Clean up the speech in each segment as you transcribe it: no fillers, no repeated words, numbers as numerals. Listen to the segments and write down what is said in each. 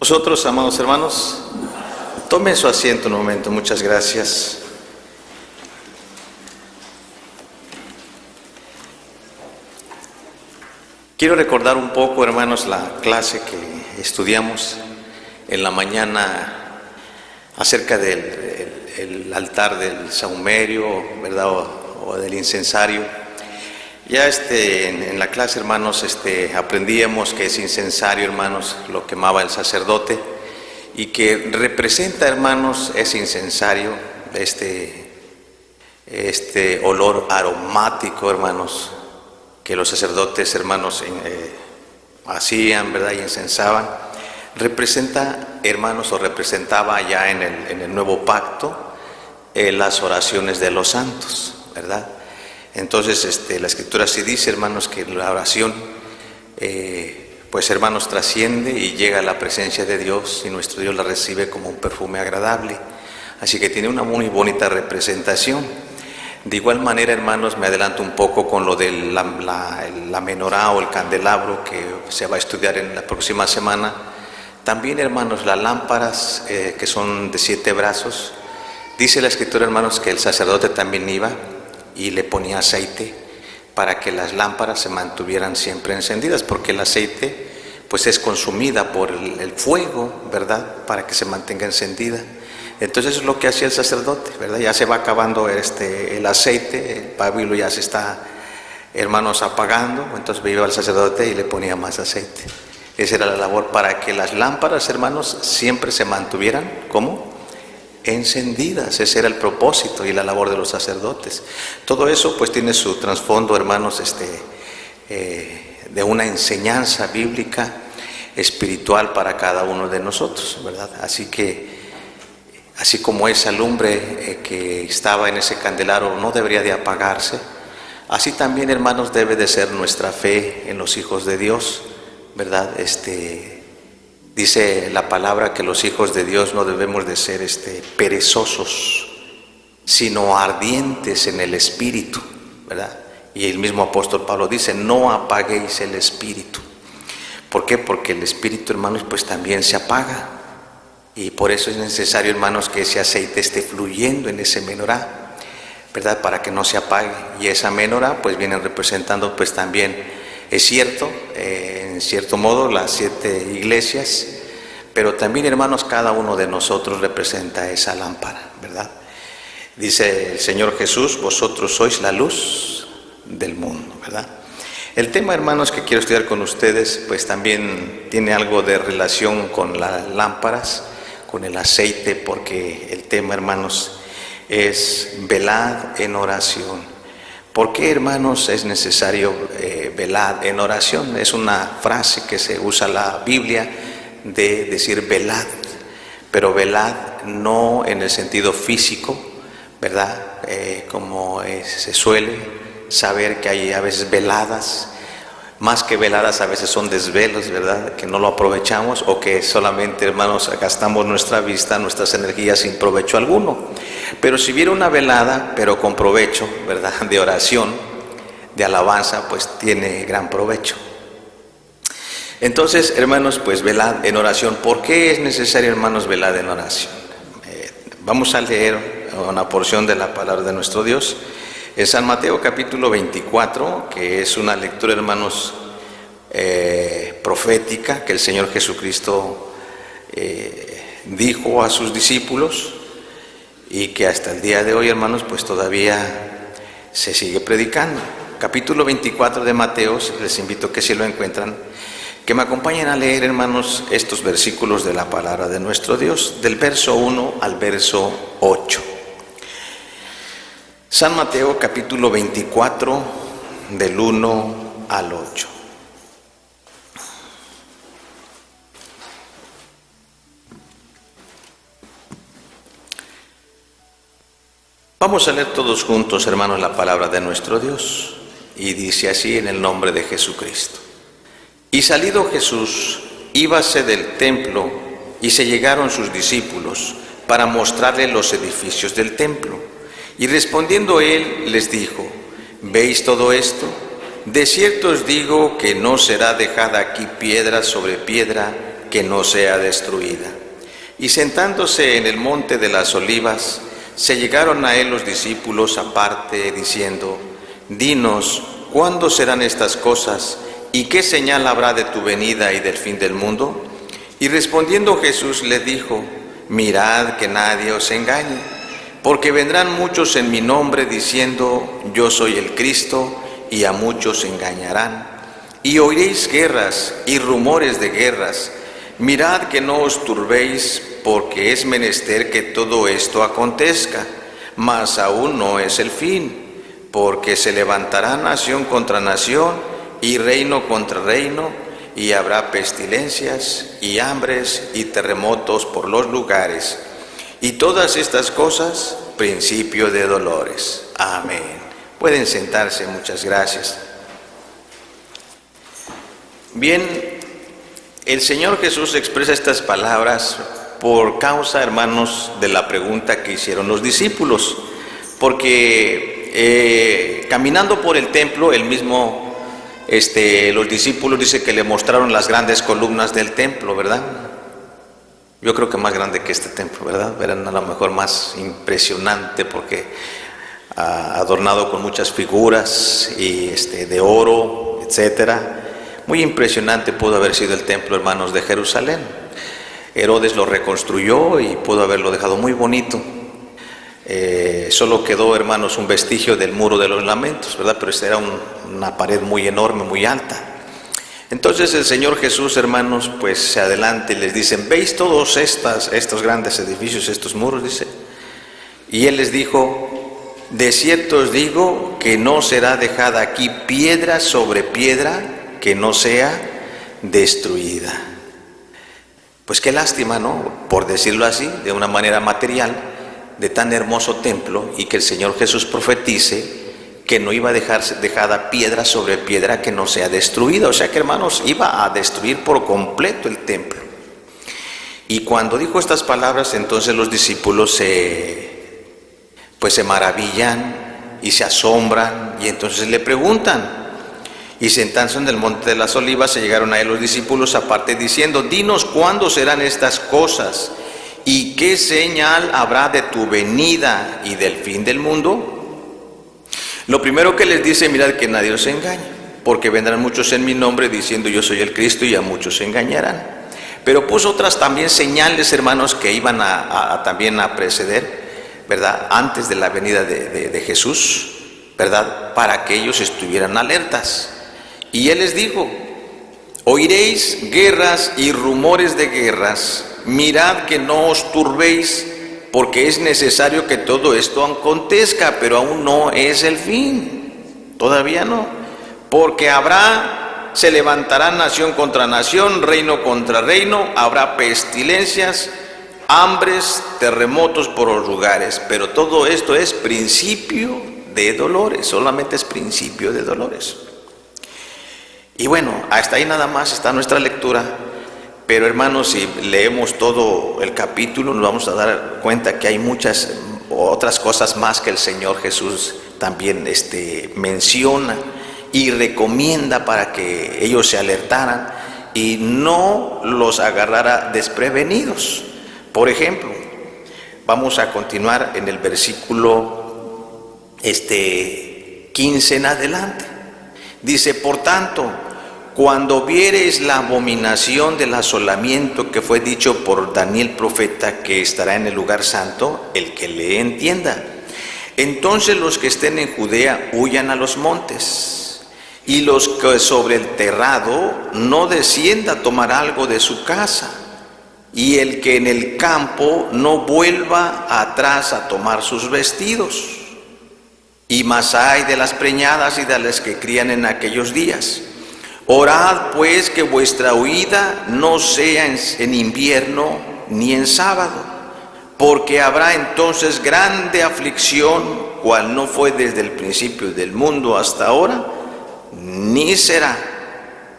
Vosotros, amados hermanos, tomen su asiento un momento, muchas gracias. Quiero recordar un poco, hermanos, la clase que estudiamos en la mañana acerca del altar del sahumerio, ¿verdad? O del incensario. Ya en la clase, hermanos, aprendíamos que ese incensario, hermanos, lo quemaba el sacerdote y que representa, hermanos, ese incensario, este olor aromático, hermanos, que los sacerdotes, hermanos, hacían, ¿verdad? Y incensaban. Representa, hermanos, o representaba ya en el nuevo pacto las oraciones de los santos, ¿verdad? Entonces, la Escritura sí dice, hermanos, que la oración, pues, hermanos, trasciende y llega a la presencia de Dios y nuestro Dios la recibe como un perfume agradable. Así que tiene una muy bonita representación. De igual manera, hermanos, me adelanto un poco con lo de la menorá o el candelabro que se va a estudiar en la próxima semana. También, hermanos, las lámparas que son de 7 brazos. Dice la Escritura, hermanos, que el sacerdote también iba y le ponía aceite para que las lámparas se mantuvieran siempre encendidas, porque el aceite pues es consumida por el fuego, ¿verdad? Para que se mantenga encendida. Entonces eso es lo que hacía el sacerdote, ¿verdad? Ya se va acabando el aceite, el pábilo ya se está, hermanos, apagando, entonces iba el sacerdote y le ponía más aceite. Esa era la labor, para que las lámparas, hermanos, siempre se mantuvieran, ¿cómo? Encendidas. Ese era el propósito y la labor de los sacerdotes. Todo eso pues tiene su trasfondo, hermanos, de una enseñanza bíblica espiritual para cada uno de nosotros, ¿verdad? Así que, así como esa lumbre que estaba en ese candelabro no debería de apagarse, así también, hermanos, debe de ser nuestra fe en los hijos de Dios, ¿verdad? Dice la palabra que los hijos de Dios no debemos de ser perezosos, sino ardientes en el espíritu, ¿verdad? Y el mismo apóstol Pablo dice, no apaguéis el espíritu. ¿Por qué? Porque el espíritu, hermanos, pues también se apaga. Y por eso es necesario, hermanos, que ese aceite esté fluyendo en ese menorá, ¿verdad? Para que no se apague. Y esa menorá pues viene representando pues también, es cierto, en cierto modo, las 7 iglesias, pero también, hermanos, cada uno de nosotros representa esa lámpara, ¿verdad? Dice el Señor Jesús, vosotros sois la luz del mundo, ¿verdad? El tema, hermanos, que quiero estudiar con ustedes, pues también tiene algo de relación con las lámparas, con el aceite, porque el tema, hermanos, es velad en oración. ¿Por qué, hermanos, es necesario velad en oración? Es una frase que se usa en la Biblia de decir velad, pero velad no en el sentido físico, ¿verdad? Como se suele saber que hay a veces veladas, más que veladas a veces son desvelos, ¿verdad? Que no lo aprovechamos o que solamente, hermanos, gastamos nuestra vista, nuestras energías sin provecho alguno. Pero si hubiera una velada, pero con provecho, ¿verdad? De oración, de alabanza, pues tiene gran provecho. Entonces, hermanos, pues velad en oración. ¿Por qué es necesario, hermanos, velad en oración? Vamos a leer una porción de la palabra de nuestro Dios. En San Mateo capítulo 24, que es una lectura, hermanos, profética, que el Señor Jesucristo dijo a sus discípulos y que hasta el día de hoy, hermanos, pues todavía se sigue predicando. Capítulo 24 de Mateo, les invito que si lo encuentran, que me acompañen a leer, hermanos, estos versículos de la palabra de nuestro Dios, del verso 1 al verso 8. San Mateo capítulo 24, del 1 al 8. Vamos a leer todos juntos, hermanos, la palabra de nuestro Dios. Y dice así en el nombre de Jesucristo. Y salido Jesús, íbase del templo, y se llegaron sus discípulos para mostrarle los edificios del templo. Y respondiendo él, les dijo, ¿veis todo esto? De cierto os digo que no será dejada aquí piedra sobre piedra que no sea destruida. Y sentándose en el monte de las Olivas, se llegaron a él los discípulos aparte, diciendo: Dinos, ¿cuándo serán estas cosas? ¿Y qué señal habrá de tu venida y del fin del mundo? Y respondiendo Jesús le dijo: Mirad que nadie os engañe, porque vendrán muchos en mi nombre diciendo: Yo soy el Cristo, y a muchos engañarán. Y oiréis guerras y rumores de guerras. Mirad que no os turbéis, porque es menester que todo esto acontezca, mas aún no es el fin, porque se levantará nación contra nación y reino contra reino, y habrá pestilencias y hambres y terremotos por los lugares, y todas estas cosas, principio de dolores. Amén. Pueden sentarse, muchas gracias. Bien, el Señor Jesús expresa estas palabras por causa, hermanos, de la pregunta que hicieron los discípulos, porque caminando por el templo, él mismo, los discípulos dice que le mostraron las grandes columnas del templo, ¿verdad? Yo creo que más grande que este templo, ¿verdad? Eran a lo mejor más impresionante porque adornado con muchas figuras y de oro, etcétera. Muy impresionante pudo haber sido el templo, hermanos, de Jerusalén. Herodes lo reconstruyó y pudo haberlo dejado muy bonito. Solo quedó, hermanos, un vestigio del muro de los lamentos, ¿verdad? Pero esta era una pared muy enorme, muy alta. Entonces el Señor Jesús, hermanos, pues se adelanta y les dice: ¿veis todos estos grandes edificios, estos muros? Dice. Y Él les dijo: de cierto os digo que no será dejada aquí piedra sobre piedra que no sea destruida. Pues qué lástima, ¿no? Por decirlo así, de una manera material, de tan hermoso templo, y que el Señor Jesús profetice que no iba a dejarse dejada piedra sobre piedra que no sea destruida. O sea que, hermanos, iba a destruir por completo el templo. Y cuando dijo estas palabras, entonces los discípulos se maravillan y se asombran, y entonces le preguntan. Y sentándose en el monte de las Olivas, se llegaron a él los discípulos aparte, diciendo: Dinos, ¿cuándo serán estas cosas? ¿Y qué señal habrá de tu venida y del fin del mundo? Lo primero que les dice: mirad que nadie os engañe, porque vendrán muchos en mi nombre diciendo: Yo soy el Cristo, y a muchos engañarán. Pero puso otras también señales, hermanos, que iban también a preceder, ¿verdad? Antes de la venida de Jesús, ¿verdad? Para que ellos estuvieran alertas. Y Él les dijo: oiréis guerras y rumores de guerras. Mirad que no os turbéis, porque es necesario que todo esto acontezca, pero aún no es el fin. Todavía no. Porque se levantará nación contra nación, reino contra reino, habrá pestilencias, hambres, terremotos por los lugares. Pero todo esto es principio de dolores, solamente es principio de dolores. Y bueno, hasta ahí nada más está nuestra lectura. Pero, hermanos, si leemos todo el capítulo, nos vamos a dar cuenta que hay muchas otras cosas más que el Señor Jesús también menciona y recomienda para que ellos se alertaran y no los agarrara desprevenidos. Por ejemplo, vamos a continuar en el versículo 15 en adelante. Dice: por tanto, cuando viereis la abominación del asolamiento que fue dicho por Daniel profeta, que estará en el lugar santo, el que le entienda, entonces los que estén en Judea huyan a los montes, y los que sobre el terrado no descienda a tomar algo de su casa, y el que en el campo no vuelva atrás a tomar sus vestidos. Y más hay de las preñadas y de las que crían en aquellos días. Orad pues que vuestra huida no sea en invierno ni en sábado, porque habrá entonces grande aflicción, cual no fue desde el principio del mundo hasta ahora, ni será.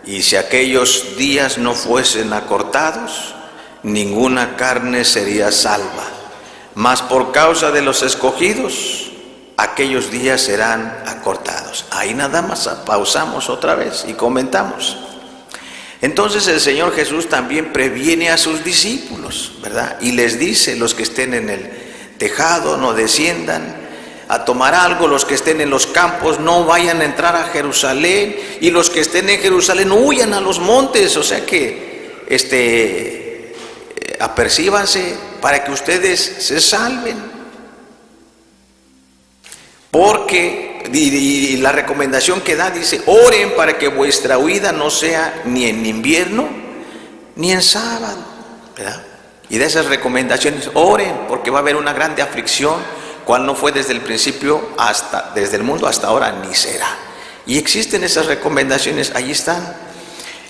Y si aquellos días no fuesen acortados, ninguna carne sería salva. Mas por causa de los escogidos, aquellos días serán acortados. Ahí nada más pausamos otra vez y comentamos. Entonces el Señor Jesús también previene a sus discípulos, ¿verdad? Y les dice: los que estén en el tejado no desciendan a tomar algo, los que estén en los campos no vayan a entrar a Jerusalén, y los que estén en Jerusalén huyan a los montes. O sea que apercíbanse para que ustedes se salven. Porque, y la recomendación que da, dice: oren para que vuestra huida no sea ni en invierno ni en sábado, ¿verdad? Y de esas recomendaciones: oren, porque va a haber una grande aflicción, cual no fue desde el principio desde el mundo hasta ahora, ni será. Y existen esas recomendaciones, ahí están.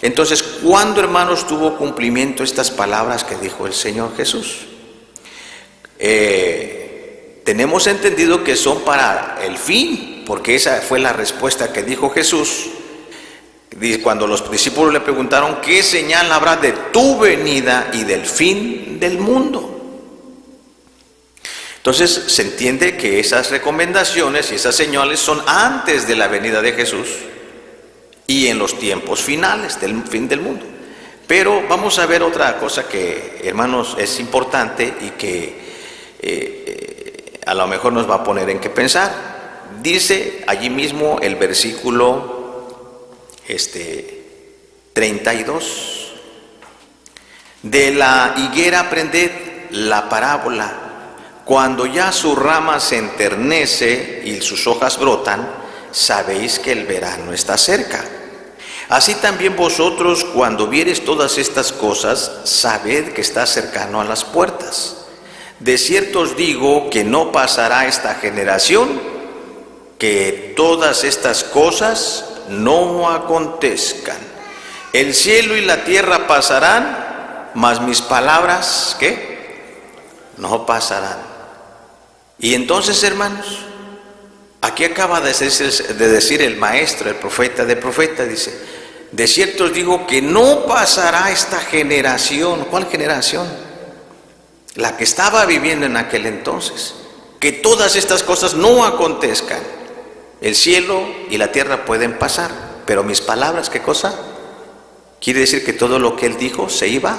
Entonces, ¿cuándo, hermanos, tuvo cumplimiento estas palabras que dijo el Señor Jesús? Tenemos entendido que son para el fin, porque esa fue la respuesta que dijo Jesús cuando los discípulos le preguntaron: ¿qué señal habrá de tu venida y del fin del mundo? Entonces se entiende que esas recomendaciones y esas señales son antes de la venida de Jesús y en los tiempos finales del fin del mundo. Pero vamos a ver otra cosa que, hermanos, es importante y que a lo mejor nos va a poner en qué pensar. Dice allí mismo el versículo 32: de la higuera aprended la parábola. Cuando ya su rama se enternece y sus hojas brotan, sabéis que el verano está cerca. Así también vosotros, cuando viereis todas estas cosas, sabed que está cercano a las puertas. De cierto os digo que no pasará esta generación, que todas estas cosas no acontezcan. El cielo y la tierra pasarán, mas mis palabras, ¿qué? No pasarán. Y entonces, hermanos, aquí acaba de decir el maestro, el profeta de profetas, dice: de cierto os digo que no pasará esta generación. ¿Cuál generación? La que estaba viviendo en aquel entonces. Que todas estas cosas no acontezcan. El cielo y la tierra pueden pasar, pero mis palabras, ¿qué cosa? Quiere decir que todo lo que él dijo se iba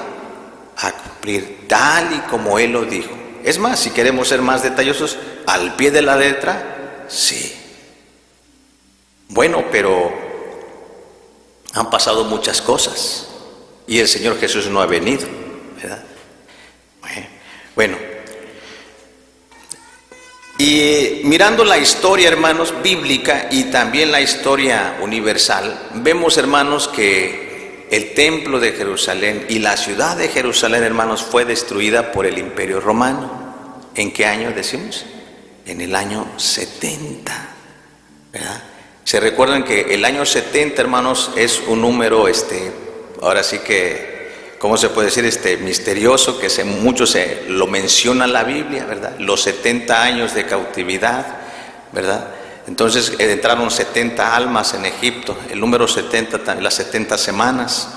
a cumplir tal y como él lo dijo. Es más, si queremos ser más detallosos, al pie de la letra, sí. Bueno, pero han pasado muchas cosas y el Señor Jesús no ha venido, ¿verdad? Bueno, y mirando la historia, hermanos, bíblica y también la historia universal, vemos, hermanos, que el templo de Jerusalén y la ciudad de Jerusalén, hermanos, fue destruida por el Imperio Romano. ¿En qué año decimos? En el año 70, ¿verdad? Se recuerdan que el año 70, hermanos, es un número, ahora sí que, ¿cómo se puede decir? Misterioso, que mucho se lo menciona la Biblia, ¿verdad? Los 70 años de cautividad, ¿verdad? Entonces entraron 70 almas en Egipto, el número 70, las 70 semanas.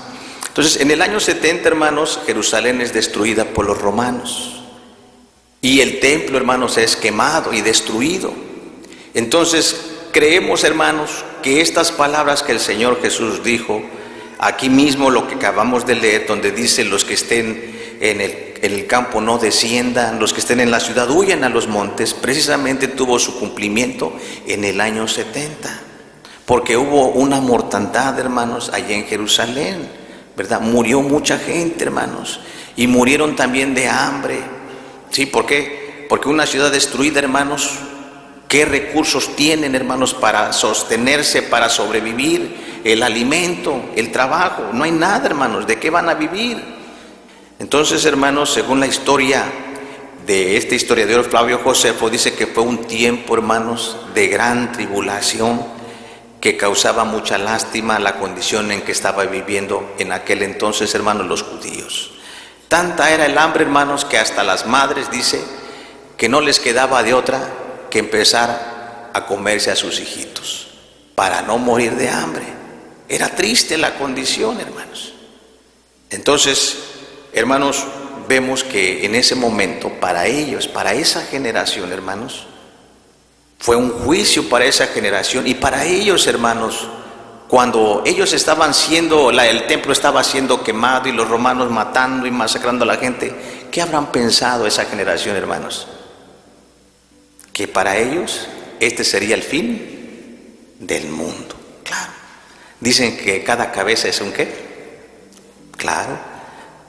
Entonces, en el año 70, hermanos, Jerusalén es destruida por los romanos. Y el templo, hermanos, es quemado y destruido. Entonces, creemos, hermanos, que estas palabras que el Señor Jesús dijo, aquí mismo lo que acabamos de leer, donde dice: los que estén en el campo no desciendan, los que estén en la ciudad huyan a los montes, precisamente tuvo su cumplimiento en el año 70, porque hubo una mortandad, hermanos, allá en Jerusalén, ¿verdad? Murió mucha gente, hermanos, y murieron también de hambre. ¿Sí? ¿Por qué? Porque una ciudad destruida, hermanos, ¿qué recursos tienen, hermanos, para sostenerse, para sobrevivir? El alimento, el trabajo, no hay nada, hermanos. ¿De qué van a vivir? Entonces, hermanos, según la historia de este historiador Flavio Josefo, dice que fue un tiempo, hermanos, de gran tribulación, que causaba mucha lástima la condición en que estaba viviendo en aquel entonces, hermanos, los judíos. Tanta era el hambre, hermanos, que hasta las madres, dice, que no les quedaba de otra que empezar a comerse a sus hijitos para no morir de hambre. Era triste la condición, hermanos. Entonces, hermanos, vemos que en ese momento, para ellos, para esa generación, hermanos, fue un juicio para esa generación, y para ellos, hermanos, cuando ellos estaban siendo, el templo estaba siendo quemado y los romanos matando y masacrando a la gente, ¿qué habrán pensado esa generación, hermanos? Que para ellos este sería el fin del mundo. Claro. Dicen que cada cabeza es un ¿qué? Claro.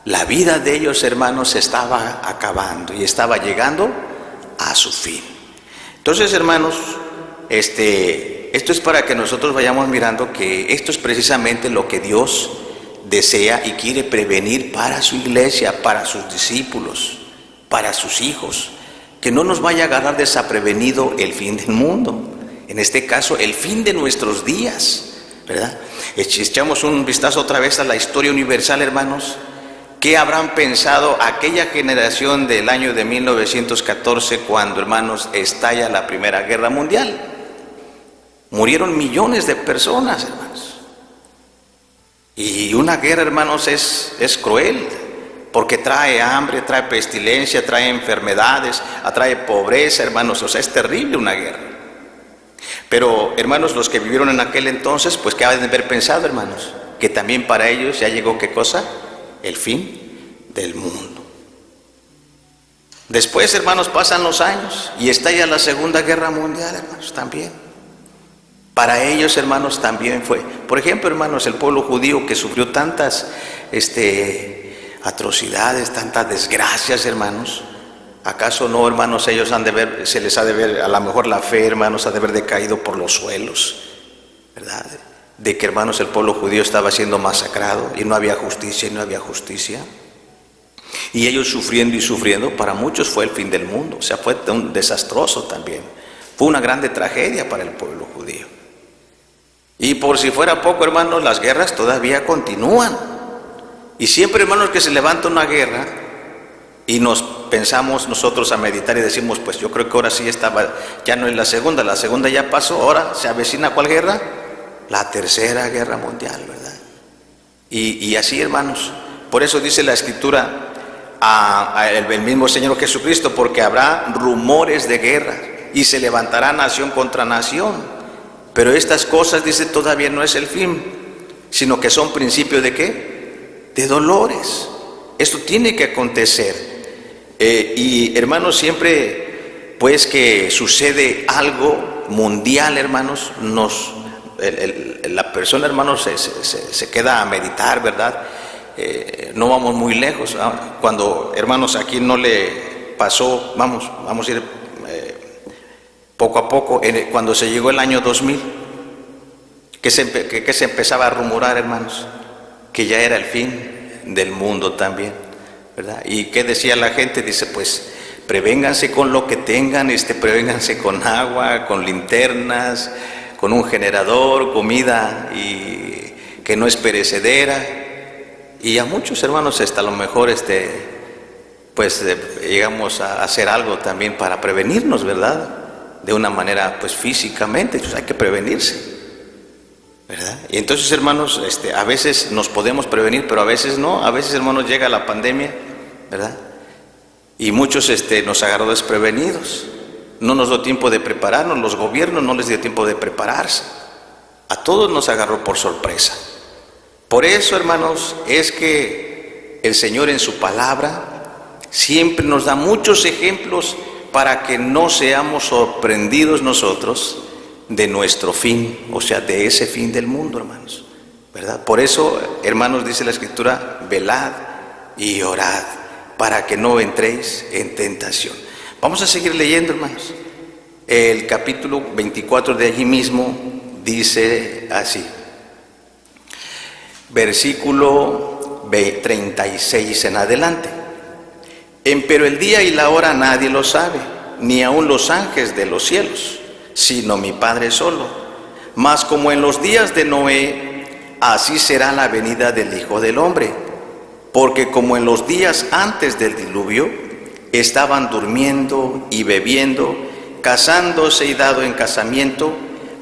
La vida de ellos, hermanos, se estaba acabando y estaba llegando a su fin. Entonces, hermanos, esto es para que nosotros vayamos mirando que esto es precisamente lo que Dios desea y quiere prevenir para su iglesia, para sus discípulos, para sus hijos, que no nos vaya a agarrar desaprevenido el fin del mundo, en este caso el fin de nuestros días, ¿verdad? Echamos un vistazo otra vez a la historia universal, hermanos. ¿Qué habrán pensado aquella generación del año de 1914 cuando, hermanos, estalla la Primera Guerra Mundial? Murieron millones de personas, hermanos. Y una guerra, hermanos, es cruel, porque trae hambre, trae pestilencia, trae enfermedades, atrae pobreza, hermanos. O sea, es terrible una guerra. Pero, hermanos, los que vivieron en aquel entonces, pues, ¿qué han de haber pensado, hermanos? Que también para ellos ya llegó, ¿qué cosa? El fin del mundo. Después, hermanos, pasan los años y estalla la Segunda Guerra Mundial, hermanos, también. Para ellos, hermanos, también fue. Por ejemplo, hermanos, el pueblo judío que sufrió tantas atrocidades, tantas desgracias, hermanos. ¿Acaso no, hermanos, ellos se les ha de ver, a lo mejor la fe, hermanos, ha de haber decaído por los suelos, ¿verdad? De que, hermanos, el pueblo judío estaba siendo masacrado y no había justicia y no había justicia. Y ellos sufriendo y sufriendo, para muchos fue el fin del mundo. O sea, fue un desastroso también. Fue una grande tragedia para el pueblo judío. Y por si fuera poco, hermanos, las guerras todavía continúan. Y siempre, hermanos, que se levanta una guerra y nos pensamos nosotros a meditar y decimos, pues yo creo que ahora sí ya no es la segunda ya pasó, ahora se avecina ¿cuál guerra? La Tercera Guerra Mundial, ¿verdad? Y así, hermanos, por eso dice la Escritura el mismo Señor Jesucristo, porque habrá rumores de guerra y se levantará nación contra nación. Pero estas cosas, dice, todavía no es el fin, sino que son principios ¿de qué? De dolores. Esto tiene que acontecer. Y hermanos, siempre pues que sucede algo mundial, hermanos, la persona, hermanos, se queda a meditar, ¿verdad? No vamos muy lejos. Cuando, hermanos, aquí no le pasó, vamos a ir poco a poco, cuando se llegó el año 2000, que se empezaba a rumorar, hermanos, que ya era el fin del mundo también, ¿verdad? ¿Y qué decía la gente? Dice, pues, prevénganse con lo que tengan, prevénganse con agua, con linternas, con un generador, comida y que no es perecedera. Y a muchos, hermanos, hasta a lo mejor pues llegamos a hacer algo también para prevenirnos, ¿verdad? De una manera, pues físicamente, pues hay que prevenirse, ¿verdad? Y entonces, hermanos, a veces nos podemos prevenir, pero a veces no. A veces, hermanos, llega la pandemia, ¿verdad? Y muchos nos agarró desprevenidos. No nos dio tiempo de prepararnos, los gobiernos no les dio tiempo de prepararse. A todos nos agarró por sorpresa. Por eso, hermanos, es que el Señor en su palabra siempre nos da muchos ejemplos para que no seamos sorprendidos nosotros de nuestro fin, o sea, de ese fin del mundo, hermanos, ¿verdad? Por eso, hermanos, dice la Escritura, velad y orad para que no entréis en tentación. Vamos a seguir leyendo, hermanos. El capítulo 24 de allí mismo dice así, versículo 36 en adelante. Pero el día y la hora nadie lo sabe, ni aun los ángeles de los cielos, sino mi Padre solo. Mas como en los días de Noé, así será la venida del Hijo del Hombre. Porque como en los días antes del diluvio, estaban durmiendo y bebiendo, casándose y dado en casamiento,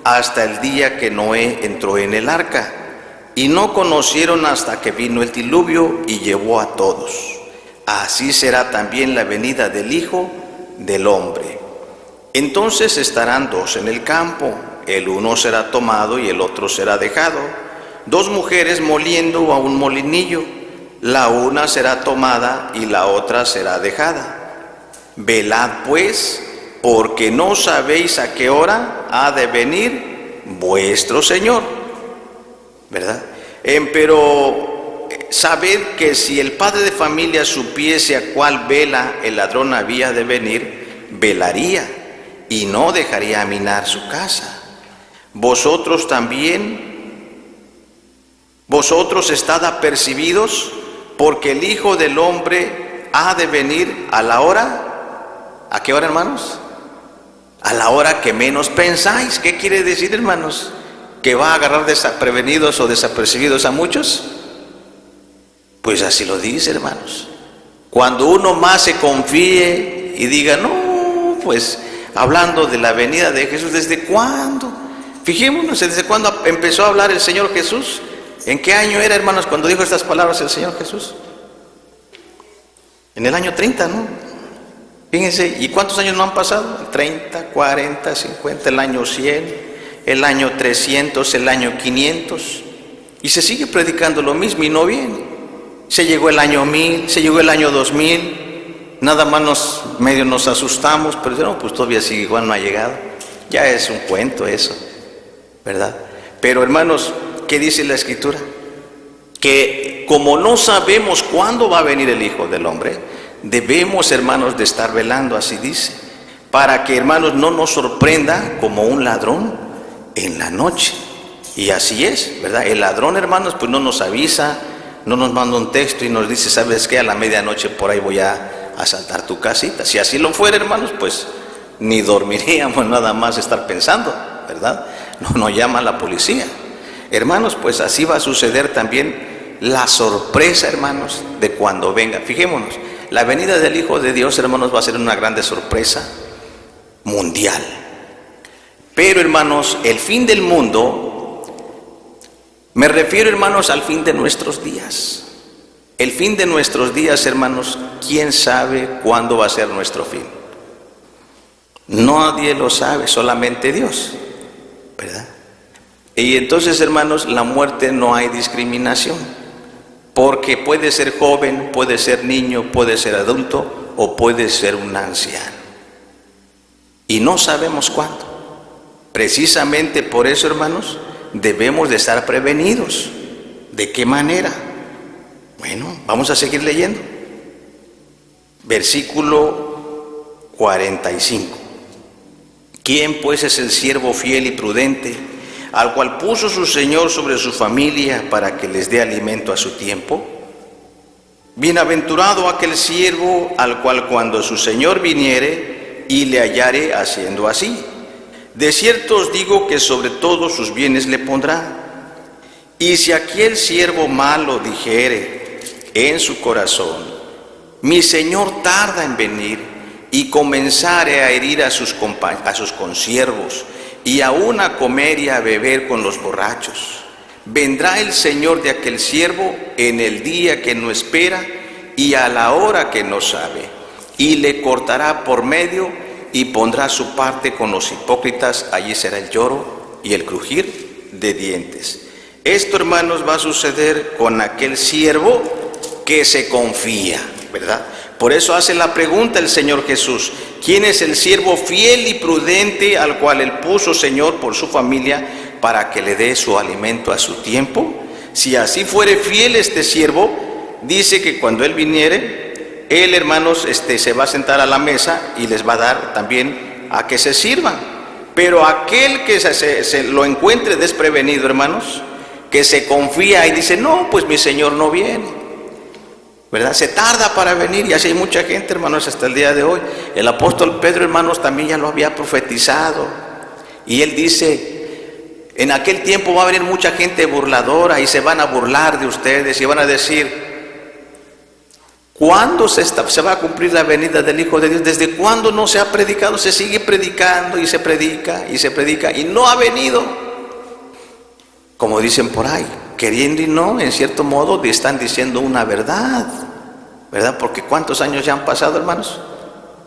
hasta el día que Noé entró en el arca. Y no conocieron hasta que vino el diluvio y llevó a todos. Así será también la venida del Hijo del Hombre. Entonces estarán dos en el campo, el uno será tomado y el otro será dejado. Dos mujeres moliendo a un molinillo, la una será tomada y la otra será dejada. Velad pues, porque no sabéis a qué hora ha de venir vuestro Señor, ¿verdad? Pero sabed que si el padre de familia supiese a cuál vela el ladrón había de venir, velaría y no dejaría minar su casa. Vosotros también, vosotros estad apercibidos, porque el Hijo del Hombre ha de venir a la hora, ¿a qué hora, hermanos? A la hora que menos pensáis. ¿Qué quiere decir, hermanos? ¿Que va a agarrar desprevenidos o desapercibidos a muchos? Pues así lo dice, hermanos. Cuando uno más se confíe y diga, no, pues hablando de la venida de Jesús, ¿desde cuándo? Fijémonos, ¿desde cuándo empezó a hablar el Señor Jesús? ¿En qué año era, hermanos, cuando dijo estas palabras el Señor Jesús? En el año 30, ¿no? Fíjense, ¿y cuántos años no han pasado? 30, 40, 50, el año 100, el año 300, el año 500. Y se sigue predicando lo mismo y no viene. Se llegó el año 1000, se llegó el año 2000. Nada más medio nos asustamos, pero no, pues todavía sigue igual, no ha llegado. Ya es un cuento eso, ¿verdad? Pero hermanos, ¿qué dice la Escritura? Que como no sabemos cuándo va a venir el Hijo del Hombre, debemos, hermanos, de estar velando, así dice, para que, hermanos, no nos sorprenda como un ladrón en la noche. Y así es, ¿verdad? El ladrón, hermanos, pues no nos avisa, no nos manda un texto y nos dice, ¿sabes qué? A la medianoche por ahí voy a asaltar tu casita. Si así lo fuera, hermanos, pues ni dormiríamos nada más estar pensando, ¿verdad? No nos llama la policía. Hermanos, pues así va a suceder también la sorpresa, hermanos, de cuando venga. Fijémonos, la venida del Hijo de Dios, hermanos, va a ser una grande sorpresa mundial. Pero, hermanos, el fin del mundo, me refiero, hermanos, al fin de nuestros días. El fin de nuestros días, hermanos, ¿quién sabe cuándo va a ser nuestro fin? Nadie lo sabe, solamente Dios, ¿verdad? Y entonces, hermanos, la muerte no hay discriminación, porque puede ser joven, puede ser niño, puede ser adulto o puede ser un anciano. Y no sabemos cuándo. Precisamente por eso, hermanos, debemos de estar prevenidos. ¿De qué manera? Bueno, vamos a seguir leyendo. Versículo 45. ¿Quién pues es el siervo fiel y prudente, al cual puso su Señor sobre su familia para que les dé alimento a su tiempo? Bienaventurado aquel siervo al cual cuando su Señor viniere y le hallare haciendo así. De cierto os digo que sobre todos sus bienes le pondrá. Y si aquel siervo malo dijere en su corazón, mi Señor tarda en venir, y comenzare a herir a sus consiervos, y aún a comer y a beber con los borrachos, vendrá el Señor de aquel siervo en el día que no espera y a la hora que no sabe, y le cortará por medio y pondrá su parte con los hipócritas. Allí será el lloro y el crujir de dientes. Esto, hermanos, va a suceder con aquel siervo que se confía, ¿verdad? Por eso hace la pregunta el Señor Jesús: ¿quién es el siervo fiel y prudente al cual Él puso, Señor, por su familia para que le dé su alimento a su tiempo? Si así fuere fiel este siervo, dice que cuando Él viniere, Él, hermanos, se va a sentar a la mesa y les va a dar también a que se sirvan. Pero aquel que se lo encuentre desprevenido, hermanos, que se confía y dice, no, pues mi Señor no viene, ¿verdad? Se tarda para venir, y así hay mucha gente, hermanos, hasta el día de hoy. El apóstol Pedro, hermanos, también ya lo había profetizado, y él dice, en aquel tiempo va a venir mucha gente burladora y se van a burlar de ustedes y van a decir, ¿cuándo se va a cumplir la venida del Hijo de Dios? ¿Desde cuándo no se ha predicado? Se sigue predicando y se predica y se predica y no ha venido. Como dicen por ahí, queriendo y no, en cierto modo están diciendo una verdad, ¿verdad? Porque ¿cuántos años ya han pasado, hermanos?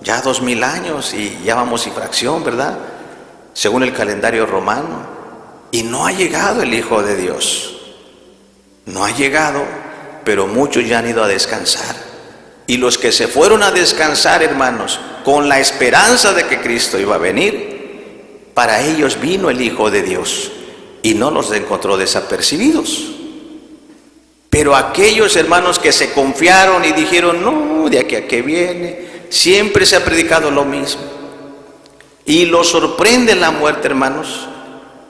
Ya 2000 años y ya vamos y fracción, ¿verdad? según el calendario romano, y no ha llegado el Hijo de Dios. No ha llegado, pero muchos ya han ido a descansar. Y los que se fueron a descansar, hermanos, con la esperanza de que Cristo iba a venir, para ellos vino el Hijo de Dios y no los encontró desapercibidos. Pero aquellos hermanos que se confiaron y dijeron, no, de aquí a que viene, siempre se ha predicado lo mismo. Y los sorprende la muerte, hermanos,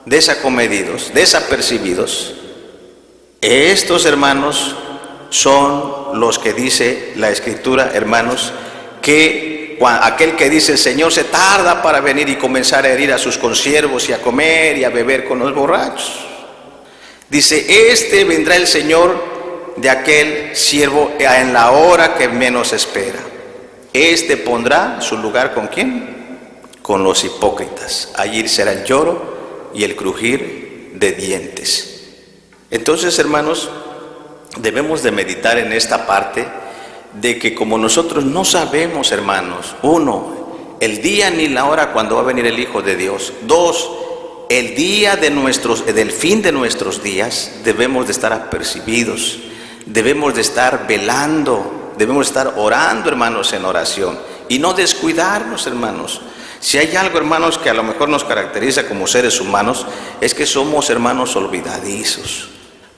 desacomedidos, desapercibidos. Estos hermanos son los que dice la Escritura, hermanos, que aquel que dice el Señor se tarda para venir y comenzar a herir a sus consiervos y a comer y a beber con los borrachos. Dice, este vendrá el Señor de aquel siervo en la hora que menos espera. Este pondrá su lugar ¿con quién? Con los hipócritas. Allí será el lloro y el crujir de dientes. Entonces, hermanos, debemos de meditar en esta parte de que como nosotros no sabemos, hermanos, uno, el día ni la hora cuando va a venir el Hijo de Dios. Dos, el día del fin de nuestros días, debemos de estar apercibidos, debemos de estar velando, debemos estar orando, hermanos, en oración y no descuidarnos, hermanos. Si hay algo, hermanos, que a lo mejor nos caracteriza como seres humanos, es que somos, hermanos, olvidadizos.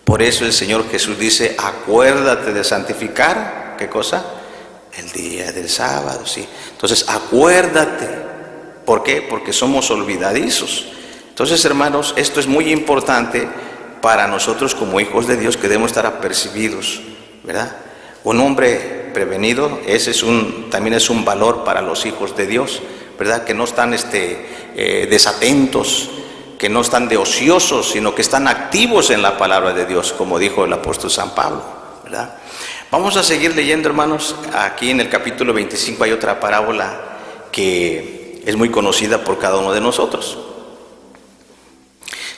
Por eso el Señor Jesús dice, acuérdate de santificar, ¿qué cosa? El día del sábado, sí. Entonces, acuérdate. ¿Por qué? Porque somos olvidadizos. Entonces, hermanos, esto es muy importante para nosotros como hijos de Dios, que debemos estar apercibidos, ¿verdad? Un hombre prevenido, también es un valor para los hijos de Dios, ¿verdad? Que no están desatentos, que no están de ociosos, sino que están activos en la palabra de Dios, como dijo el apóstol San Pablo, ¿verdad? Vamos a seguir leyendo, hermanos. Aquí en el capítulo 25 hay otra parábola que es muy conocida por cada uno de nosotros.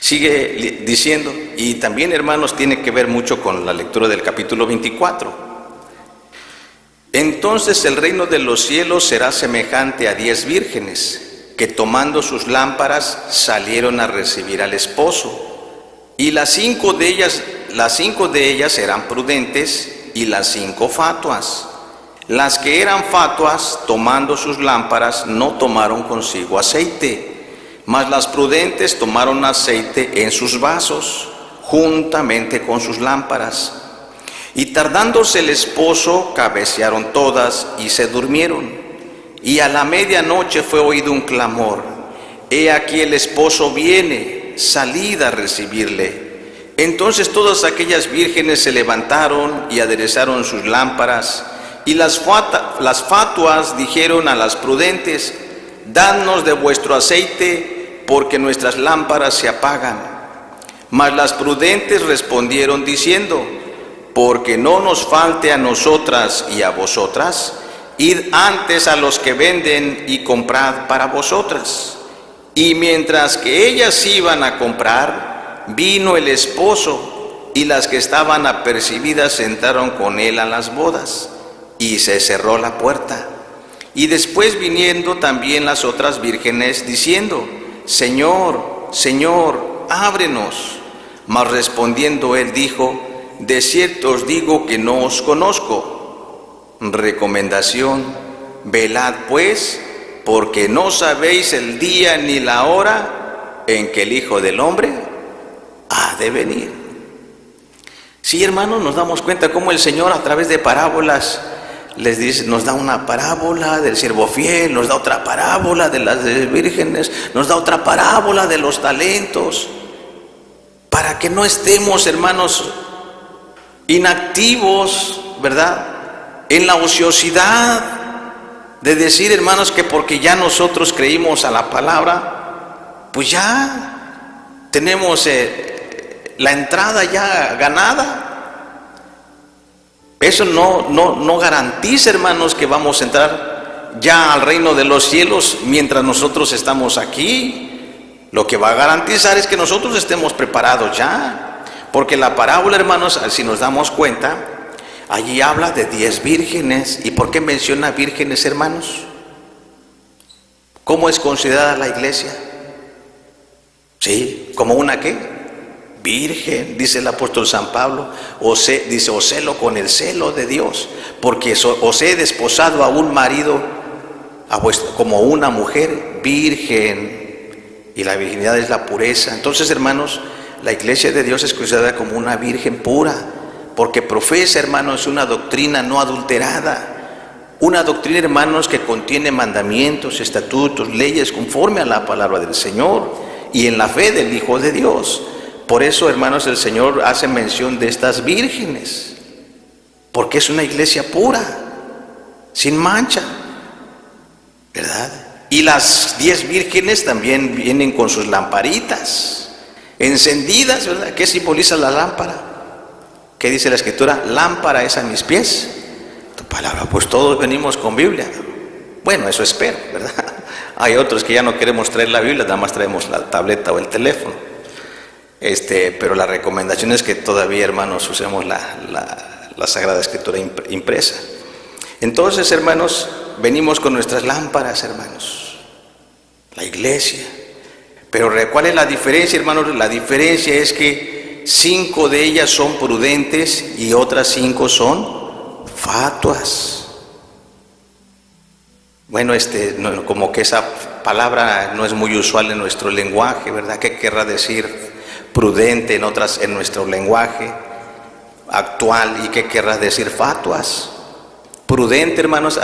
Sigue diciendo, y también, hermanos, tiene que ver mucho con la lectura del capítulo 24. Entonces el reino de los cielos será semejante a 10 vírgenes, que tomando sus lámparas salieron a recibir al esposo. Y las cinco de ellas eran prudentes y las 5 fatuas. Las que eran fatuas, tomando sus lámparas, no tomaron consigo aceite, mas las prudentes tomaron aceite en sus vasos, juntamente con sus lámparas. Y tardándose el esposo, cabecearon todas y se durmieron. Y a la medianoche fue oído un clamor: he aquí el esposo viene, salid a recibirle. Entonces todas aquellas vírgenes se levantaron y aderezaron sus lámparas. Y las fatuas dijeron a las prudentes: dadnos de vuestro aceite, porque nuestras lámparas se apagan. Mas las prudentes respondieron diciendo: porque no nos falte a nosotras y a vosotras, id antes a los que venden y comprad para vosotras. Y mientras que ellas iban a comprar, vino el esposo, y las que estaban apercibidas entraron con él a las bodas, y se cerró la puerta. Y después viniendo también las otras vírgenes, diciendo: Señor, Señor, ábrenos. Mas respondiendo él dijo: de cierto os digo que no os conozco. Recomendación: velad pues, porque no sabéis el día ni la hora en que el Hijo del Hombre ha de venir. Sí, hermanos, nos damos cuenta cómo el Señor a través de parábolas les dice, nos da una parábola del siervo fiel, nos da otra parábola de las vírgenes, nos da otra parábola de los talentos, para que no estemos, hermanos, inactivos, ¿verdad?, en la ociosidad de decir, hermanos, que porque ya nosotros creímos a la palabra, pues ya tenemos la entrada ya ganada. Eso no garantiza, hermanos, que vamos a entrar ya al reino de los cielos mientras nosotros estamos aquí. Lo que va a garantizar es que nosotros estemos preparados ya, porque la parábola, hermanos, si nos damos cuenta, allí habla de 10 vírgenes. ¿Y por qué menciona vírgenes, hermanos? ¿Cómo es considerada la iglesia? ¿Sí? ¿Como una qué? Virgen, dice el apóstol San Pablo. Dice, os celo con el celo de Dios, porque os he desposado a un marido como una mujer virgen, y la virginidad es la pureza. Entonces, hermanos, la iglesia de Dios es considerada como una virgen pura, porque profesa, hermanos, una doctrina no adulterada, una doctrina, hermanos, que contiene mandamientos, estatutos, leyes conforme a la palabra del Señor y en la fe del Hijo de Dios. Por eso, hermanos, el Señor hace mención de estas vírgenes, porque es una iglesia pura, sin mancha, ¿verdad? Y las 10 vírgenes también vienen con sus lamparitas encendidas, ¿verdad? ¿Qué simboliza la lámpara? ¿Qué dice la Escritura? Lámpara es a mis pies tu palabra. Pues todos venimos con Biblia. Bueno, eso espero, ¿verdad? Hay otros que ya no queremos traer la Biblia, nada más traemos la tableta o el teléfono. Pero la recomendación es que todavía, hermanos, usemos la Sagrada Escritura impresa. Entonces, hermanos, venimos con nuestras lámparas, hermanos, la iglesia. Pero ¿cuál es la diferencia, hermanos? La diferencia es que 5 de ellas son prudentes y otras 5 son fatuas. Bueno, como que esa palabra no es muy usual en nuestro lenguaje, ¿verdad? ¿Qué querrá decir prudente en nuestro lenguaje actual? ¿Y qué querrá decir fatuas? Prudente, hermanos,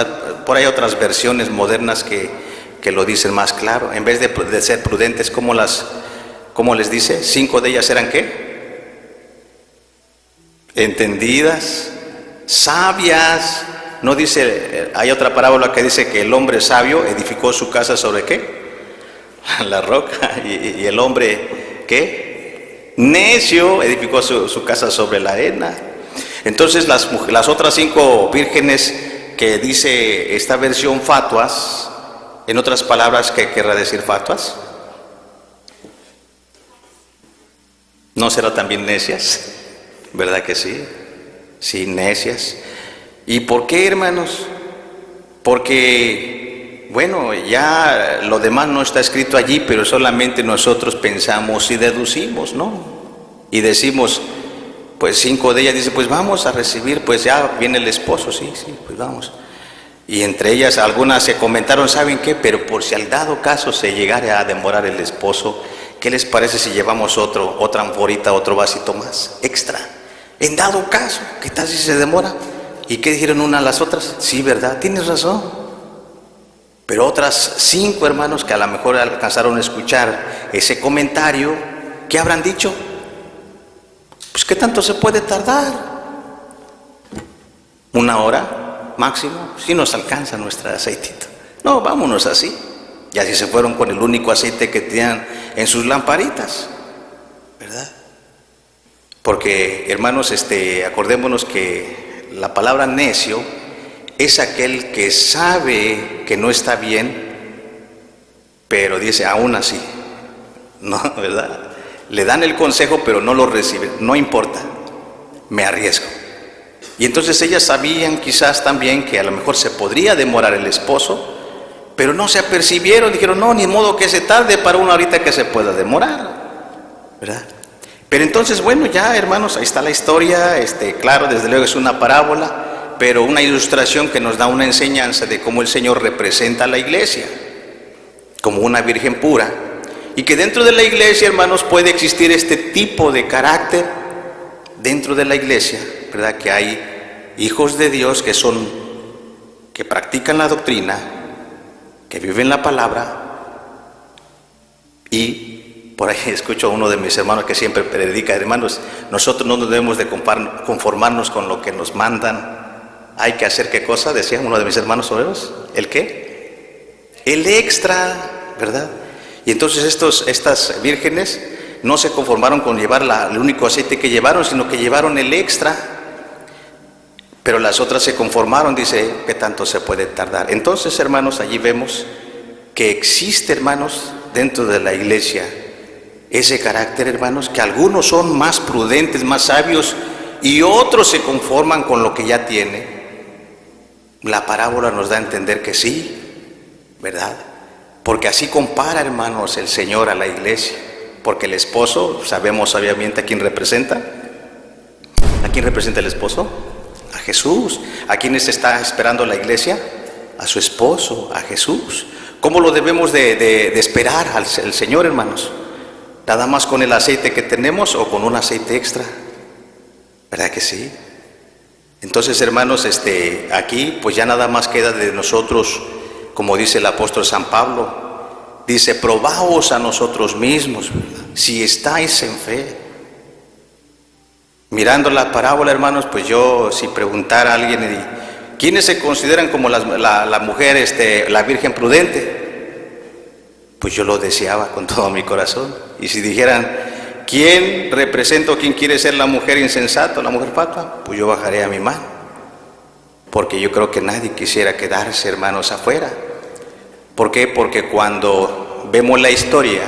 por ahí otras versiones modernas que lo dicen más claro. En vez de ser prudentes, ¿cómo les dice? 5 de ellas eran ¿qué? Entendidas, sabias. No dice, hay otra parábola que dice que el hombre sabio edificó su casa sobre ¿qué? La roca. Y el hombre ¿qué? Necio edificó su casa sobre la arena. Entonces las otras 5 vírgenes que dice esta versión fatuas, en otras palabras, ¿qué querrá decir fatuas? ¿No será también necias? ¿Verdad que sí? Sí, necias. ¿Y por qué, hermanos? Porque, bueno, ya lo demás no está escrito allí, pero solamente nosotros pensamos y deducimos, ¿no? Y decimos, pues 5 de ellas dicen, pues vamos a recibir, pues ya viene el esposo, sí, pues vamos. Y entre ellas algunas se comentaron, ¿saben qué? Pero por si al dado caso se llegara a demorar el esposo, ¿qué les parece si llevamos otra anforita, otro vasito más, extra? En dado caso, ¿qué tal si se demora? ¿Y qué dijeron una a las otras? Sí, ¿verdad? Tienes razón. Pero otras 5 hermanos que a lo mejor alcanzaron a escuchar ese comentario, ¿qué habrán dicho? Pues ¿qué tanto se puede tardar? 1 hora máximo, si nos alcanza nuestro aceitito. No, vámonos así. Y así se fueron con el único aceite que tenían en sus lamparitas, ¿verdad? Porque, hermanos, acordémonos que la palabra necio es aquel que sabe que no está bien, pero dice aún así, ¿no? ¿Verdad? Le dan el consejo, pero no lo reciben. No importa, me arriesgo. Y entonces ellas sabían quizás también que a lo mejor se podría demorar el esposo, pero no se apercibieron, dijeron, no, ni modo que se tarde para una horita que se pueda demorar, ¿verdad? Pero entonces, bueno, ya, hermanos, ahí está la historia, claro, desde luego es una parábola, pero una ilustración que nos da una enseñanza de cómo el Señor representa a la iglesia como una virgen pura, y que dentro de la iglesia, hermanos, puede existir este tipo de carácter dentro de la iglesia, ¿verdad? Que hay hijos de Dios que practican la doctrina, que viven la palabra, y por ahí escucho a uno de mis hermanos que siempre predica, hermanos, nosotros no debemos de conformarnos con lo que nos mandan, hay que hacer ¿qué cosa? Decía uno de mis hermanos obreros, ¿el qué? El extra, ¿verdad? Y entonces estas vírgenes no se conformaron con llevar el único aceite que llevaron, sino que llevaron el extra. Pero las otras se conformaron, dice, ¿qué tanto se puede tardar? Entonces, hermanos, allí vemos que existe, hermanos, dentro de la iglesia, ese carácter, hermanos, que algunos son más prudentes, más sabios, y otros se conforman con lo que ya tiene. La parábola nos da a entender que sí, ¿verdad? Porque así compara, hermanos, el Señor a la iglesia. porque el esposo, sabemos obviamente a quién representa. ¿A quién representa el esposo? A Jesús. ¿A quiénes está esperando la iglesia? A su esposo, a Jesús. ¿Cómo lo debemos de esperar al Señor, hermanos? ¿Nada más con el aceite que tenemos o con un aceite extra? ¿Verdad que sí? Entonces, hermanos, aquí pues ya nada más queda de nosotros, como dice el apóstol San Pablo, dice, probaos a nosotros mismos, si estáis en fe. Mirando la parábola, hermanos, pues yo, si preguntara a alguien, ¿quiénes se consideran como la mujer, la virgen prudente? Pues yo lo deseaba con todo mi corazón. Y si dijeran, ¿quién representa o quién quiere ser la mujer insensata o la mujer fatua? Pues yo bajaría mi mano. Porque yo creo que nadie quisiera quedarse, hermanos, afuera. ¿Por qué? Porque cuando vemos la historia,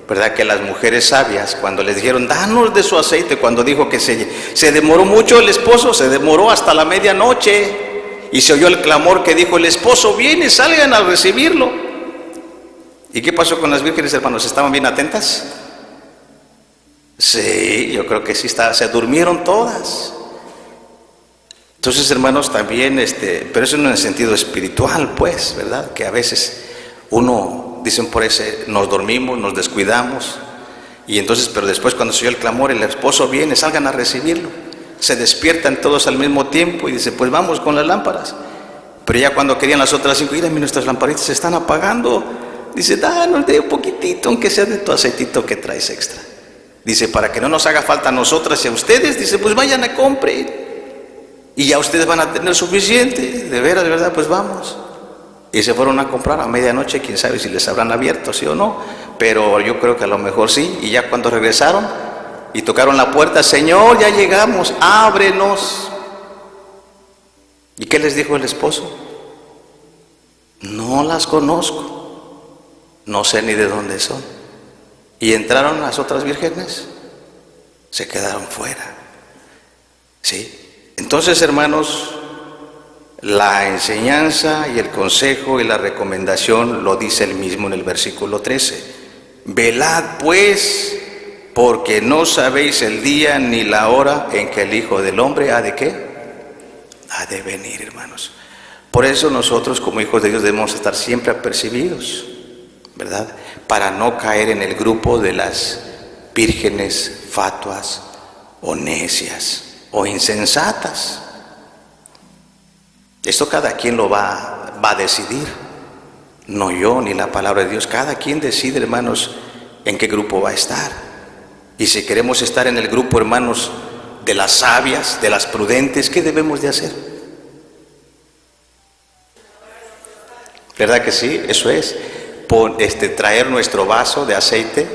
¿verdad? Que las mujeres sabias, cuando les dijeron, danos de su aceite, cuando dijo que se demoró mucho el esposo, se demoró hasta la medianoche, y se oyó el clamor que dijo, el esposo viene, salgan a recibirlo. ¿Y qué pasó con las vírgenes, hermanos? ¿Estaban bien atentas? Sí, yo creo que sí, se durmieron todas. Entonces, hermanos, también, pero eso en el sentido espiritual, pues, ¿verdad? Que a veces uno, dicen por ese, nos dormimos, nos descuidamos, y entonces, pero después cuando se oyó el clamor, el esposo viene, salgan a recibirlo. Se despiertan todos al mismo tiempo y dice, pues vamos con las lámparas. Pero ya cuando querían las otras 5, mira, nuestras lamparitas se están apagando. Dice, danos de un poquitito, aunque sea de tu aceitito que traes extra. Dice, para que no nos haga falta a nosotras y a ustedes, dice, pues vayan a comprar. Y ya ustedes van a tener suficiente, de veras, de verdad, pues vamos. Y se fueron a comprar a medianoche, quién sabe si les habrán abierto, sí o no, pero yo creo que a lo mejor sí. Y ya cuando regresaron y tocaron la puerta, Señor, ya llegamos, ábrenos. ¿Y qué les dijo el esposo? No las conozco, no sé ni de dónde son. Y entraron las otras vírgenes, se quedaron fuera. ¿Sí? Entonces, hermanos, la enseñanza y el consejo y la recomendación lo dice él mismo en el versículo 13. Velad pues, porque no sabéis el día ni la hora en que el Hijo del Hombre ha de ¿qué? Ha de venir, hermanos. Por eso nosotros como hijos de Dios debemos estar siempre apercibidos, ¿verdad? Para no caer en el grupo de las vírgenes fatuas o necias o insensatas. Esto cada quien lo va a decidir, no yo ni la palabra de Dios. Cada quien decide, hermanos, en qué grupo va a estar. Y si queremos estar en el grupo, hermanos, de las sabias, de las prudentes, ¿qué debemos de hacer? ¿Verdad que sí? Eso es, traer nuestro vaso de aceite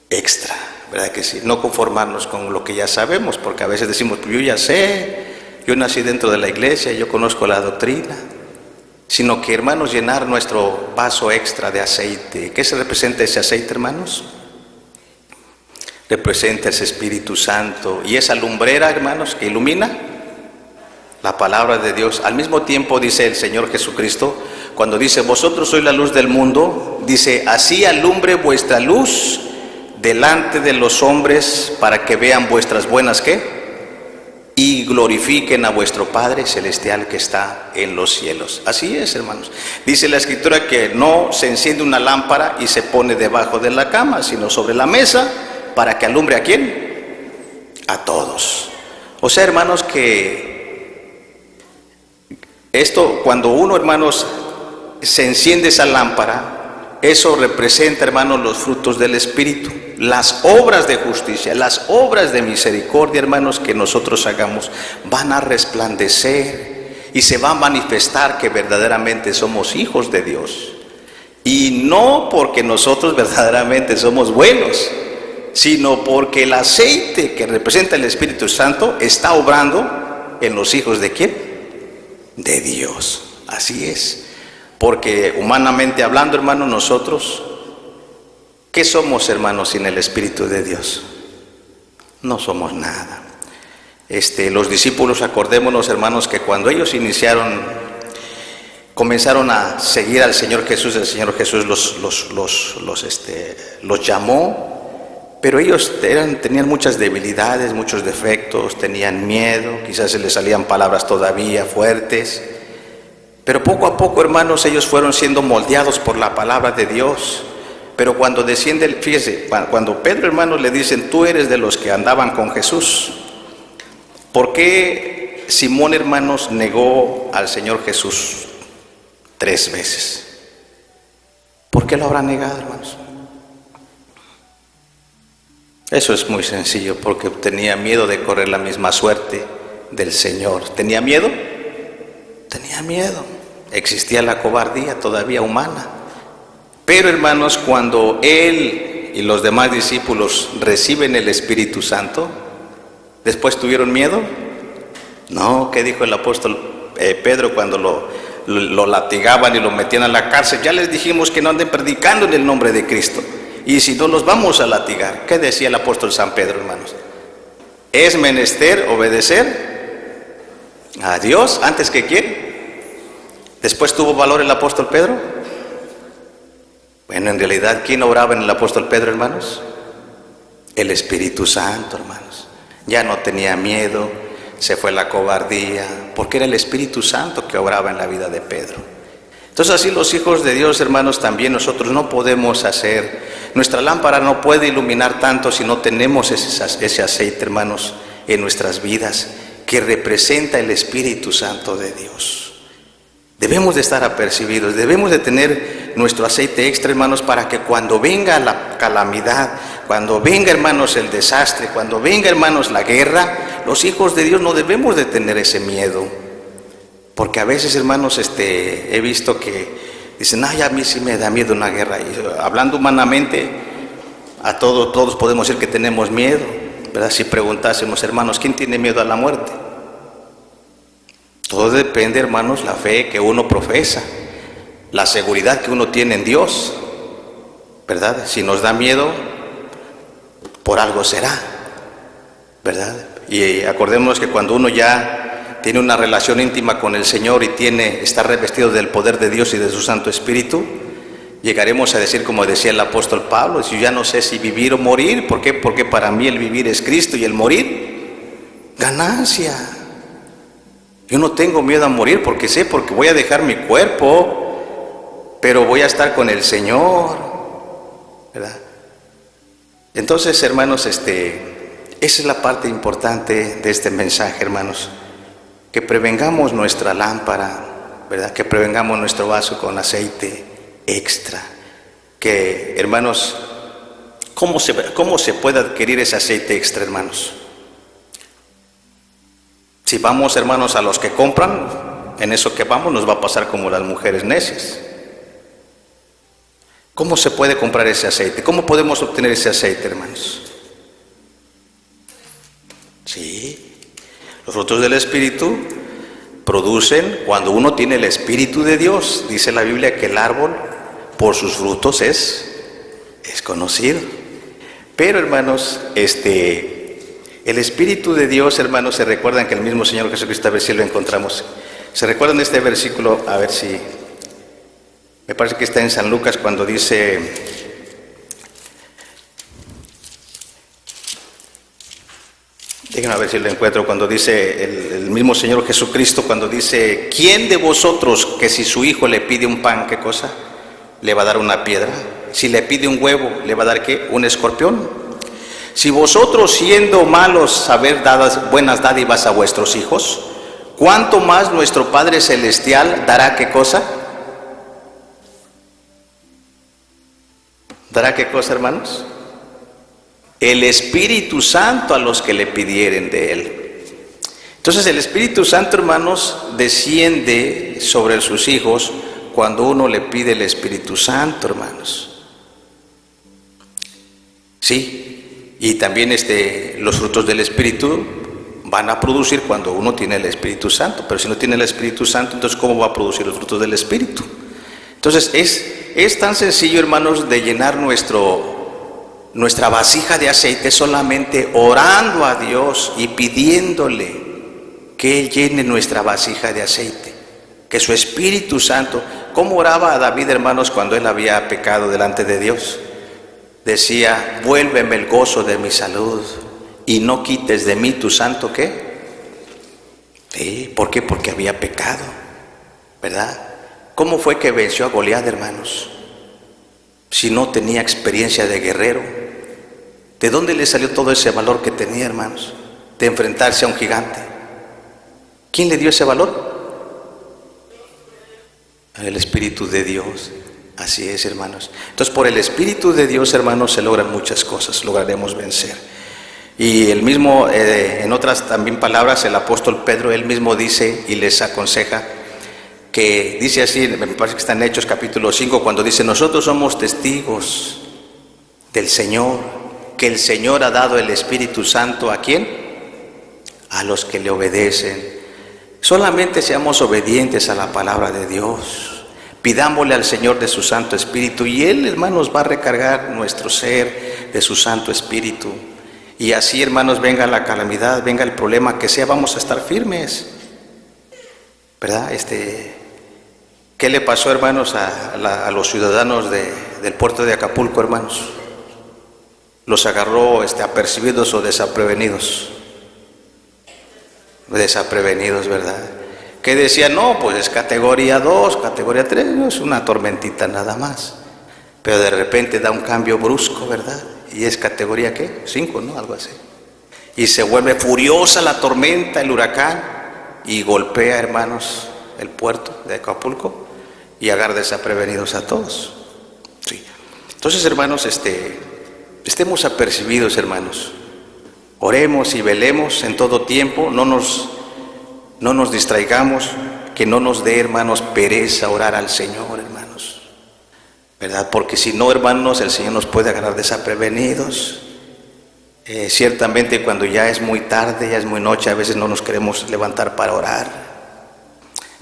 extra. ¿Verdad que sí? No conformarnos con lo que ya sabemos, porque a veces decimos, pues yo ya sé, yo nací dentro de la iglesia, yo conozco la doctrina, sino que, hermanos, llenar nuestro vaso extra de aceite. ¿Qué se representa ese aceite, hermanos? Representa ese Espíritu Santo y esa lumbrera, hermanos, que ilumina la palabra de Dios. Al mismo tiempo dice el Señor Jesucristo, cuando dice, vosotros sois la luz del mundo, dice, así alumbre vuestra luz delante de los hombres, para que vean vuestras buenas ¿qué? Y glorifiquen a vuestro Padre Celestial que está en los cielos. Así es, hermanos. Dice la Escritura que no se enciende una lámpara y se pone debajo de la cama, sino sobre la mesa, para que alumbre ¿a quién? A todos. O sea, hermanos, que esto, cuando uno, hermanos, se enciende esa lámpara, eso representa, hermanos, los frutos del Espíritu, las obras de justicia, las obras de misericordia, hermanos, que nosotros hagamos, van a resplandecer y se va a manifestar que verdaderamente somos hijos de Dios. Y no porque nosotros verdaderamente somos buenos, sino porque el aceite que representa el Espíritu Santo está obrando en los hijos ¿de quién? De Dios. Así es. Porque humanamente hablando, hermanos, nosotros, ¿qué somos, hermanos, sin el Espíritu de Dios? No somos nada. Los discípulos, acordémonos, hermanos, que cuando ellos iniciaron comenzaron a seguir al Señor Jesús. El Señor Jesús los llamó, pero ellos tenían muchas debilidades, muchos defectos, tenían miedo, quizás se les salían palabras todavía fuertes, pero poco a poco, hermanos, ellos fueron siendo moldeados por la palabra de Dios. Pero cuando desciende, fíjese, cuando Pedro, hermanos, le dicen, tú eres de los que andaban con Jesús, ¿por qué Simón, hermanos, negó al Señor Jesús 3 veces? ¿Por qué lo habrá negado, hermanos? Eso es muy sencillo, porque tenía miedo de correr la misma suerte del Señor. ¿Tenía miedo? Tenía miedo. Existía la cobardía todavía humana. Pero, hermanos, cuando él y los demás discípulos reciben el Espíritu Santo, ¿después tuvieron miedo? No. ¿Qué dijo el apóstol Pedro cuando lo latigaban y lo metían a la cárcel? Ya les dijimos que no anden predicando en el nombre de Cristo, y si no los vamos a latigar. ¿Qué decía el apóstol San Pedro, hermanos? Es menester obedecer a Dios antes que quién. Después tuvo valor el apóstol Pedro. Bueno, en realidad, ¿quién obraba en el apóstol Pedro, hermanos? El Espíritu Santo, hermanos. Ya no tenía miedo, se fue la cobardía, porque era el Espíritu Santo que obraba en la vida de Pedro. Entonces, así los hijos de Dios, hermanos, también nosotros no podemos hacer, nuestra lámpara no puede iluminar tanto si no tenemos ese aceite, hermanos, en nuestras vidas, que representa el Espíritu Santo de Dios. Debemos de estar apercibidos, debemos de tener nuestro aceite extra, hermanos, para que cuando venga la calamidad, cuando venga, hermanos, el desastre, cuando venga, hermanos, la guerra, los hijos de Dios no debemos de tener ese miedo. Porque a veces, hermanos, he visto que dicen, ay, a mí sí me da miedo una guerra. Y hablando humanamente, a todos podemos decir que tenemos miedo, ¿verdad? Si preguntásemos, hermanos, ¿quién tiene miedo a la muerte? Todo depende, hermanos, la fe que uno profesa, la seguridad que uno tiene en Dios, ¿verdad? Si nos da miedo, por algo será, ¿verdad? Y acordémonos que cuando uno ya tiene una relación íntima con el Señor y está revestido del poder de Dios y de su Santo Espíritu, llegaremos a decir, como decía el apóstol Pablo, yo ya no sé si vivir o morir. ¿Por qué? Porque para mí el vivir es Cristo y el morir, ganancia. Yo no tengo miedo a morir porque voy a dejar mi cuerpo, pero voy a estar con el Señor, ¿verdad? Entonces, hermanos, esa es la parte importante de este mensaje, hermanos, que prevengamos nuestra lámpara, ¿verdad? Que prevengamos nuestro vaso con aceite extra. Que, hermanos, ¿cómo se puede adquirir ese aceite extra, hermanos? Si vamos, hermanos, a los que compran, en eso que vamos nos va a pasar como las mujeres necias. ¿Cómo se puede comprar ese aceite? ¿Cómo podemos obtener ese aceite, hermanos? Sí, los frutos del Espíritu producen cuando uno tiene el Espíritu de Dios. Dice la Biblia que el árbol por sus frutos es conocido. Pero, hermanos, el Espíritu de Dios, hermanos, se recuerdan que el mismo Señor Jesucristo, a ver si lo encontramos. ¿Se recuerdan de este versículo? A ver si, me parece que está en San Lucas cuando dice, déjenme ver si lo encuentro, cuando dice el mismo Señor Jesucristo, cuando dice, ¿quién de vosotros que si su hijo le pide un pan, qué cosa? ¿Le va a dar una piedra? Si le pide un huevo, ¿le va a dar qué? ¿Un escorpión? Si vosotros, siendo malos, sabéis dar buenas dádivas a vuestros hijos, ¿cuánto más nuestro Padre Celestial dará qué cosa? ¿Dará qué cosa, hermanos? El Espíritu Santo a los que le pidieren de Él. Entonces el Espíritu Santo, hermanos, desciende sobre sus hijos cuando uno le pide el Espíritu Santo, hermanos. Sí. Y también los frutos del Espíritu van a producir cuando uno tiene el Espíritu Santo. Pero si no tiene el Espíritu Santo, entonces ¿cómo va a producir los frutos del Espíritu? Entonces es tan sencillo, hermanos, de llenar nuestra vasija de aceite solamente orando a Dios y pidiéndole que Él llene nuestra vasija de aceite. que su Espíritu Santo. ¿Cómo oraba a David, hermanos, cuando él había pecado delante de Dios? Decía: vuélveme el gozo de mi salud y no quites de mí tu santo, ¿qué? Sí, ¿por qué? Porque había pecado, ¿verdad? ¿Cómo fue que venció a Goliat, hermanos? Si no tenía experiencia de guerrero. ¿De dónde le salió todo ese valor que tenía, hermanos? De enfrentarse a un gigante. ¿Quién le dio ese valor? El Espíritu de Dios. Así es, hermanos. Entonces, por el Espíritu de Dios, hermanos, se logran muchas cosas, lograremos vencer. Y el mismo, en otras también palabras, el apóstol Pedro, él mismo dice y les aconseja, que dice así, me parece que está en Hechos capítulo 5, cuando dice: nosotros somos testigos del Señor, que el Señor ha dado el Espíritu Santo, ¿a quién? A los que le obedecen. Solamente seamos obedientes a la palabra de Dios, pidámosle al Señor de su Santo Espíritu, y Él, hermanos, va a recargar nuestro ser de su Santo Espíritu. Y así, hermanos, venga la calamidad, venga el problema que sea, vamos a estar firmes, ¿verdad? ¿Qué le pasó, hermanos, a los ciudadanos del puerto de Acapulco, hermanos? ¿Los agarró apercibidos o desaprevenidos? Desaprevenidos, ¿verdad? Que decían: no, pues es categoría 2, categoría 3, no es una tormentita nada más. Pero de repente da un cambio brusco, ¿verdad? Y es categoría, ¿qué? 5, ¿no? Algo así. Y se vuelve furiosa la tormenta, el huracán, y golpea, hermanos, el puerto de Acapulco y agarra desprevenidos a todos. Sí. Entonces, hermanos, estemos apercibidos, hermanos. Oremos y velemos en todo tiempo, no nos distraigamos, que no nos dé, hermanos, pereza orar al Señor, hermanos, ¿verdad? Porque si no, hermanos, el Señor nos puede agarrar desprevenidos. Ciertamente cuando ya es muy tarde, ya es muy noche, a veces no nos queremos levantar para orar,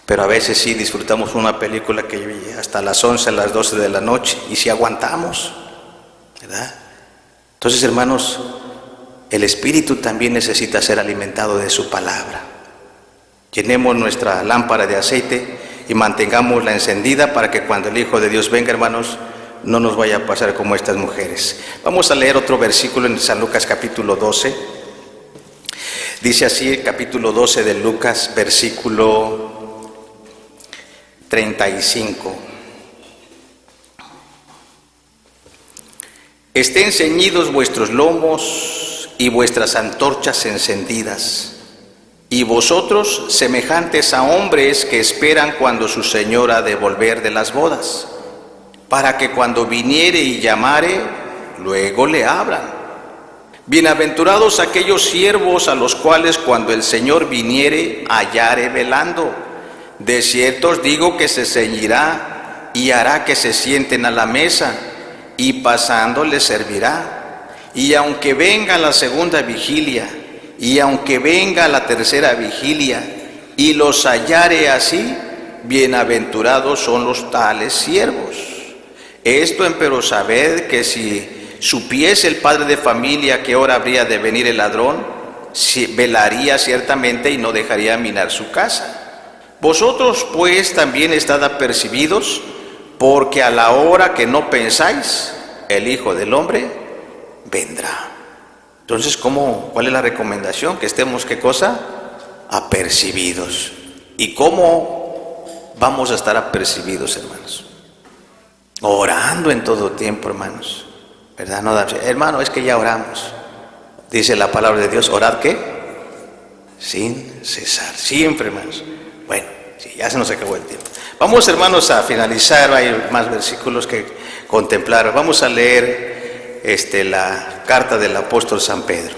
pero a veces sí disfrutamos una película que hasta las 11, a las 12 de la noche, y si aguantamos, ¿verdad? Entonces, hermanos, el Espíritu también necesita ser alimentado de su palabra. Llenemos nuestra lámpara de aceite y mantengámosla encendida para que cuando el Hijo de Dios venga, hermanos, no nos vaya a pasar como estas mujeres. Vamos a leer otro versículo en San Lucas capítulo 12. Dice así el capítulo 12 de Lucas, versículo 35. Estén ceñidos vuestros lomos y vuestras antorchas encendidas, y vosotros semejantes a hombres que esperan cuando su Señor ha de volver de las bodas, para que cuando viniere y llamare, luego le abran. Bienaventurados aquellos siervos a los cuales cuando el Señor viniere hallare velando. De cierto os digo que se ceñirá y hará que se sienten a la mesa, y pasando les servirá. Y aunque venga la segunda vigilia, y aunque venga la tercera vigilia, y los hallare así, bienaventurados son los tales siervos. Esto empero sabed que si supiese el padre de familia que hora habría de venir el ladrón, velaría ciertamente y no dejaría minar su casa. Vosotros pues también estad apercibidos, porque a la hora que no pensáis, el Hijo del Hombre vendrá. Entonces, ¿cuál es la recomendación? Que estemos, ¿qué cosa? Apercibidos. ¿Y cómo vamos a estar apercibidos, hermanos? Orando en todo tiempo, hermanos, ¿verdad? No, hermano, es que ya oramos. Dice la palabra de Dios: orad, ¿qué? Sin cesar, siempre, hermanos. Bueno, sí, ya se nos acabó el tiempo. Vamos, hermanos, a finalizar. Hay más versículos que contemplar. Vamos a leer la carta del apóstol San Pedro.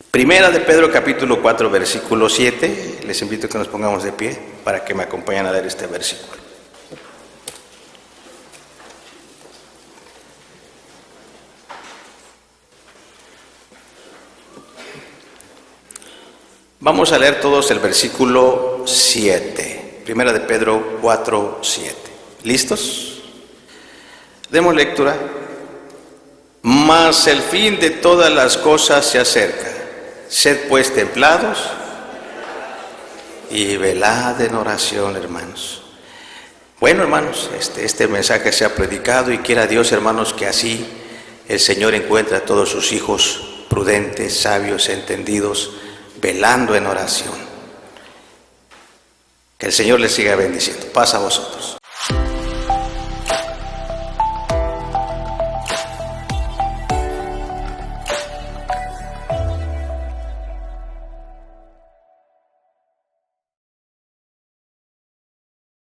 Primera de Pedro capítulo 4 versículo 7. Les invito a que nos pongamos de pie para que me acompañen a leer este versículo. Vamos a leer todos el versículo 7. Primera de Pedro 4, 7. ¿Listos? Demos lectura. Mas el fin de todas las cosas se acerca. Sed pues templados y velad en oración, hermanos. Bueno, hermanos, este mensaje se ha predicado y quiera Dios, hermanos, que así el Señor encuentre a todos sus hijos prudentes, sabios, entendidos, velando en oración. Que el Señor les siga bendiciendo. Paz a vosotros.